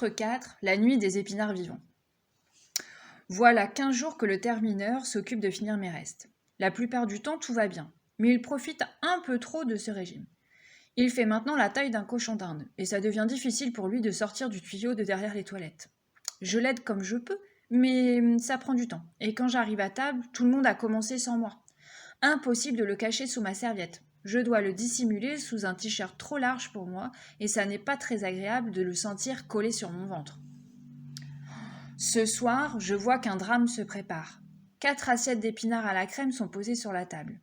Chapitre 4. La nuit des épinards vivants. Voilà 15 jours que le termineur s'occupe de finir mes restes. La plupart du temps, tout va bien, mais il profite un peu trop de ce régime. Il fait maintenant la taille d'un cochon d'Inde, et ça devient difficile pour lui de sortir du tuyau de derrière les toilettes. Je l'aide comme je peux, mais ça prend du temps, et quand j'arrive à table, tout le monde a commencé sans moi. Impossible de le cacher sous ma serviette. Je dois le dissimuler sous un t-shirt trop large pour moi, et ça n'est pas très agréable de le sentir collé sur mon ventre. Ce soir, je vois qu'un drame se prépare. 4 assiettes d'épinards à la crème sont posées sur la table.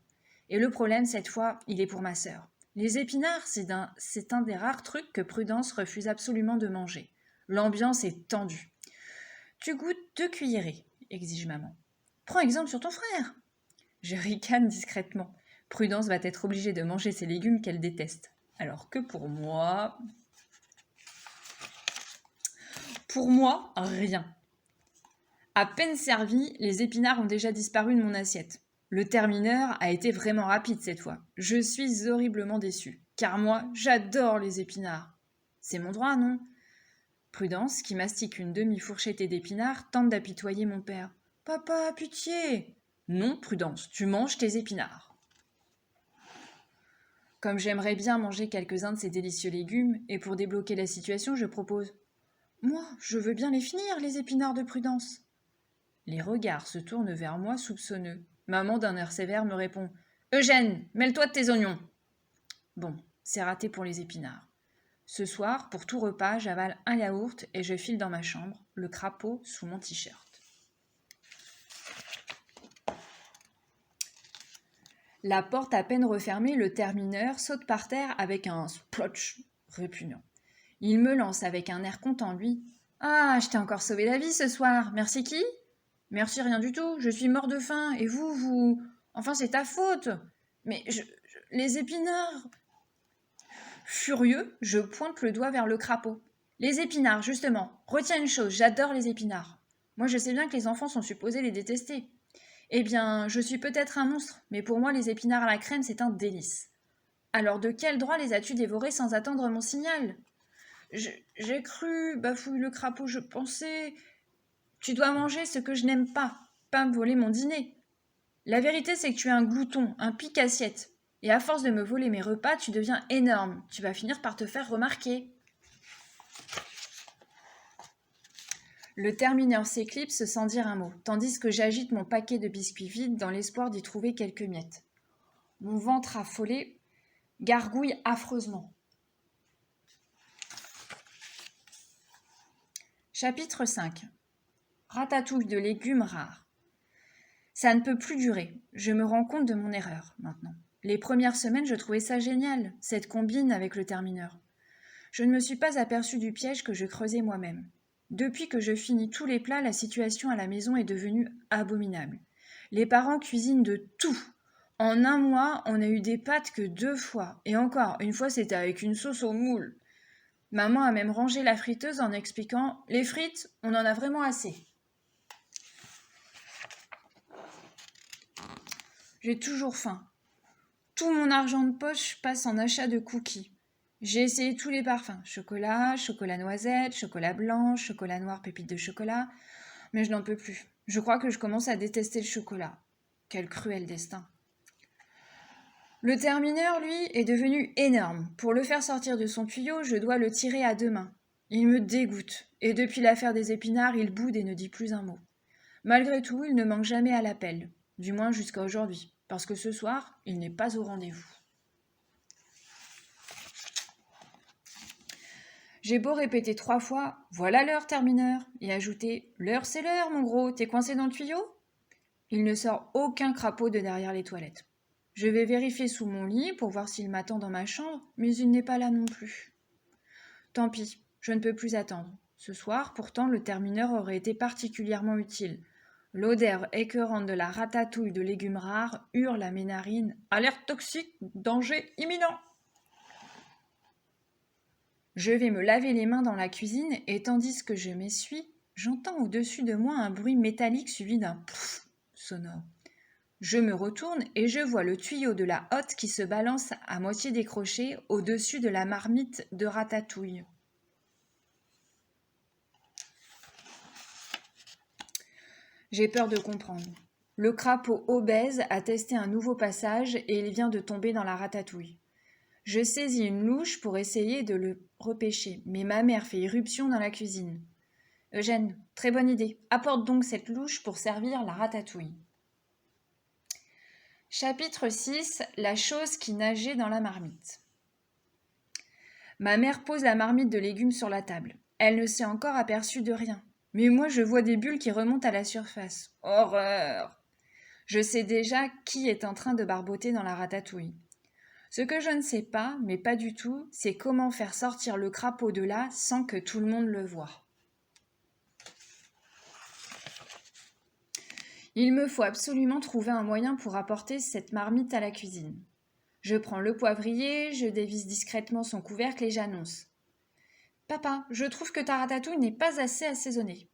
Et le problème, cette fois, il est pour ma sœur. Les épinards, c'est un des rares trucs que Prudence refuse absolument de manger. L'ambiance est tendue. Tu goûtes 2 cuillerées, exige maman. Prends exemple sur ton frère. Je ricane discrètement. Prudence va être obligée de manger ces légumes qu'elle déteste. Alors que pour moi, rien. À peine servis, les épinards ont déjà disparu de mon assiette. Le termineur a été vraiment rapide cette fois. Je suis horriblement déçue, car moi, j'adore les épinards. C'est mon droit, non ? Prudence, qui mastique une demi-fourchetée d'épinards, tente d'apitoyer mon père. « Papa, pitié !»« Non, Prudence, tu manges tes épinards. » Comme j'aimerais bien manger quelques-uns de ces délicieux légumes, et pour débloquer la situation, je propose « Moi, je veux bien les finir, les épinards de Prudence. » Les regards se tournent vers moi soupçonneux. Maman, d'un air sévère, me répond « Eugène, mêle-toi de tes oignons !» Bon, c'est raté pour les épinards. Ce soir, pour tout repas, j'avale un yaourt et je file dans ma chambre, le crapaud sous mon t-shirt. La porte à peine refermée, le termineur saute par terre avec un splotch répugnant. Il me lance avec un air content, lui. « Ah, je t'ai encore sauvé la vie ce soir. Merci qui ? » ?»« Merci, rien du tout. Je suis mort de faim. Et vous... Enfin, c'est ta faute. Mais les épinards... » Furieux, je pointe le doigt vers le crapaud. « Les épinards, justement. Retiens une chose, j'adore les épinards. Moi, je sais bien que les enfants sont supposés les détester. Eh bien, je suis peut-être un monstre, mais pour moi, les épinards à la crème, c'est un délice. Alors, de quel droit les as-tu dévorés sans attendre mon signal ? J'ai cru, bafouille le crapaud, je pensais... Tu dois manger ce que je n'aime pas me voler mon dîner. La vérité, c'est que tu es un glouton, un pique-assiette. Et à force de me voler mes repas, tu deviens énorme. Tu vas finir par te faire remarquer. Le termineur s'éclipse sans dire un mot, tandis que j'agite mon paquet de biscuits vides dans l'espoir d'y trouver quelques miettes. Mon ventre affolé gargouille affreusement. Chapitre 5. Ratatouille de légumes rares. Ça ne peut plus durer. Je me rends compte de mon erreur, maintenant. Les premières semaines, je trouvais ça génial, cette combine avec le termineur. Je ne me suis pas aperçue du piège que je creusais moi-même. Depuis que je finis tous les plats, la situation à la maison est devenue abominable. Les parents cuisinent de tout. En un mois, on a eu des pâtes que 2 fois. Et encore, une fois, c'était avec une sauce au moule. Maman a même rangé la friteuse en expliquant « Les frites, on en a vraiment assez. » J'ai toujours faim. Tout mon argent de poche passe en achat de cookies. J'ai essayé tous les parfums. Chocolat, chocolat noisette, chocolat blanc, chocolat noir, pépites de chocolat. Mais je n'en peux plus. Je crois que je commence à détester le chocolat. Quel cruel destin. Le termineur, lui, est devenu énorme. Pour le faire sortir de son tuyau, je dois le tirer à 2 mains. Il me dégoûte. Et depuis l'affaire des épinards, il boude et ne dit plus un mot. Malgré tout, il ne manque jamais à l'appel. Du moins jusqu'à aujourd'hui. Parce que ce soir, il n'est pas au rendez-vous. J'ai beau répéter 3 fois « Voilà l'heure, termineur » et ajouter « L'heure, c'est l'heure, mon gros, t'es coincé dans le tuyau ?» Il ne sort aucun crapaud de derrière les toilettes. Je vais vérifier sous mon lit pour voir s'il m'attend dans ma chambre, mais il n'est pas là non plus. Tant pis, je ne peux plus attendre. Ce soir, pourtant, le termineur aurait été particulièrement utile. L'odeur écœurante de la ratatouille de légumes rares hurle à mes narines « Alerte toxique, danger imminent !» Je vais me laver les mains dans la cuisine et tandis que je m'essuie, j'entends au-dessus de moi un bruit métallique suivi d'un pouf sonore. Je me retourne et je vois le tuyau de la hotte qui se balance à moitié décroché au-dessus de la marmite de ratatouille. J'ai peur de comprendre. Le crapaud obèse a testé un nouveau passage et il vient de tomber dans la ratatouille. Je saisis une louche pour essayer de le repêcher, mais ma mère fait irruption dans la cuisine. Eugène, très bonne idée. Apporte donc cette louche pour servir la ratatouille. Chapitre 6. La chose qui nageait dans la marmite. Ma mère pose la marmite de légumes sur la table. Elle ne s'est encore aperçue de rien. Mais moi, je vois des bulles qui remontent à la surface. Horreur! Je sais déjà qui est en train de barboter dans la ratatouille. Ce que je ne sais pas, mais pas du tout, c'est comment faire sortir le crapaud de là sans que tout le monde le voie. Il me faut absolument trouver un moyen pour apporter cette marmite à la cuisine. Je prends le poivrier, je dévisse discrètement son couvercle et j'annonce. Papa, je trouve que ta ratatouille n'est pas assez assaisonnée.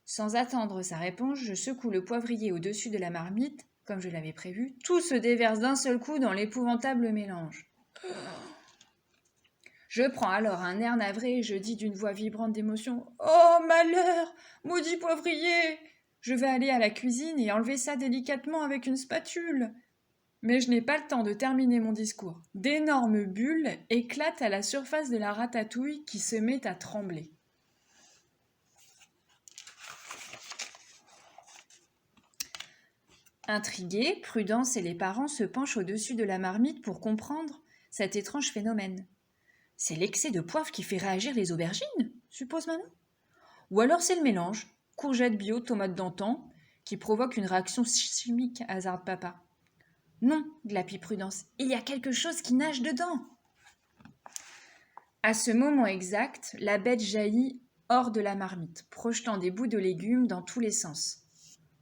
Sans attendre sa réponse, je secoue le poivrier au-dessus de la marmite, comme je l'avais prévu. Tout se déverse d'un seul coup dans l'épouvantable mélange. Je prends alors un air navré et je dis d'une voix vibrante d'émotion « Oh, malheur! Maudit poivrier! Je vais aller à la cuisine et enlever ça délicatement avec une spatule. » Mais je n'ai pas le temps de terminer mon discours. D'énormes bulles éclatent à la surface de la ratatouille qui se met à trembler. Intrigués, Prudence et les parents se penchent au-dessus de la marmite pour comprendre cet étrange phénomène. C'est l'excès de poivre qui fait réagir les aubergines, suppose maman. Ou alors c'est le mélange, courgettes bio, tomates d'antan, qui provoque une réaction chimique, hasarde papa. Non, glapit Prudence, il y a quelque chose qui nage dedans. À ce moment exact, la bête jaillit hors de la marmite, projetant des bouts de légumes dans tous les sens.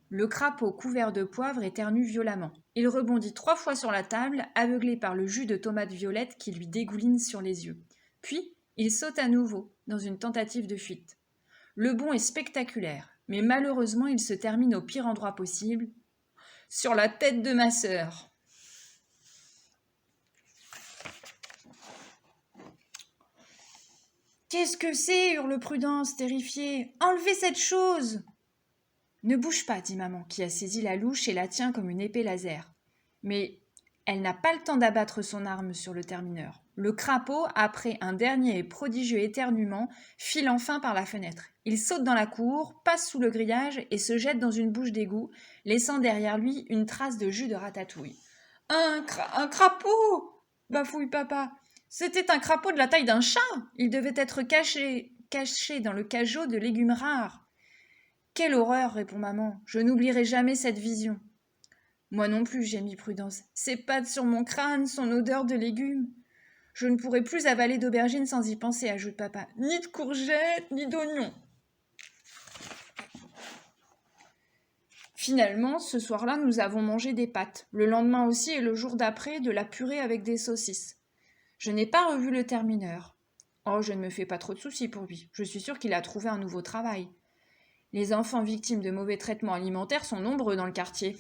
Le crapaud couvert de poivre éternue violemment. Il rebondit 3 fois sur la table, aveuglé par le jus de tomate violette qui lui dégouline sur les yeux. Puis, il saute à nouveau, dans une tentative de fuite. Le bond est spectaculaire, mais malheureusement il se termine au pire endroit possible, sur la tête de ma sœur. Qu'est-ce que c'est hurle Prudence, terrifiée. Enlevez cette chose. Ne bouge pas, dit maman, qui a saisi la louche et la tient comme une épée laser. Mais elle n'a pas le temps d'abattre son arme sur le termineur. Le crapaud, après un dernier et prodigieux éternuement, file enfin par la fenêtre. Il saute dans la cour, passe sous le grillage et se jette dans une bouche d'égout, laissant derrière lui une trace de jus de ratatouille. Un crapaud bafouille papa. C'était un crapaud de la taille d'un chat. Il devait être caché dans le cajot de légumes rares. Quelle horreur, répond maman. Je n'oublierai jamais cette vision. Moi non plus, gémit Prudence. Ses pattes sur mon crâne, son odeur de légumes. Je ne pourrai plus avaler d'aubergines sans y penser, ajoute papa. Ni de courgettes, ni d'oignons. Finalement, ce soir-là, nous avons mangé des pâtes. Le lendemain aussi et le jour d'après, de la purée avec des saucisses. Je n'ai pas revu le termineur. Oh, je ne me fais pas trop de soucis pour lui. Je suis sûre qu'il a trouvé un nouveau travail. Les enfants victimes de mauvais traitements alimentaires sont nombreux dans le quartier.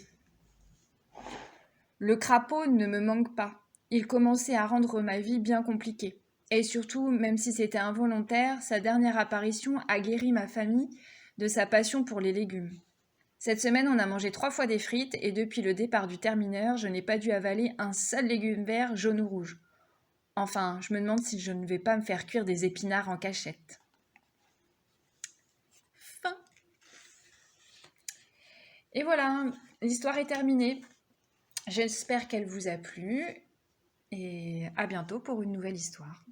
Le crapaud ne me manque pas. Il commençait à rendre ma vie bien compliquée. Et surtout, même si c'était involontaire, sa dernière apparition a guéri ma famille de sa passion pour les légumes. Cette semaine, on a mangé 3 fois des frites et depuis le départ du termineur, je n'ai pas dû avaler un seul légume vert, jaune ou rouge. Enfin, je me demande si je ne vais pas me faire cuire des épinards en cachette. Fin. Et voilà, l'histoire est terminée. J'espère qu'elle vous a plu et à bientôt pour une nouvelle histoire.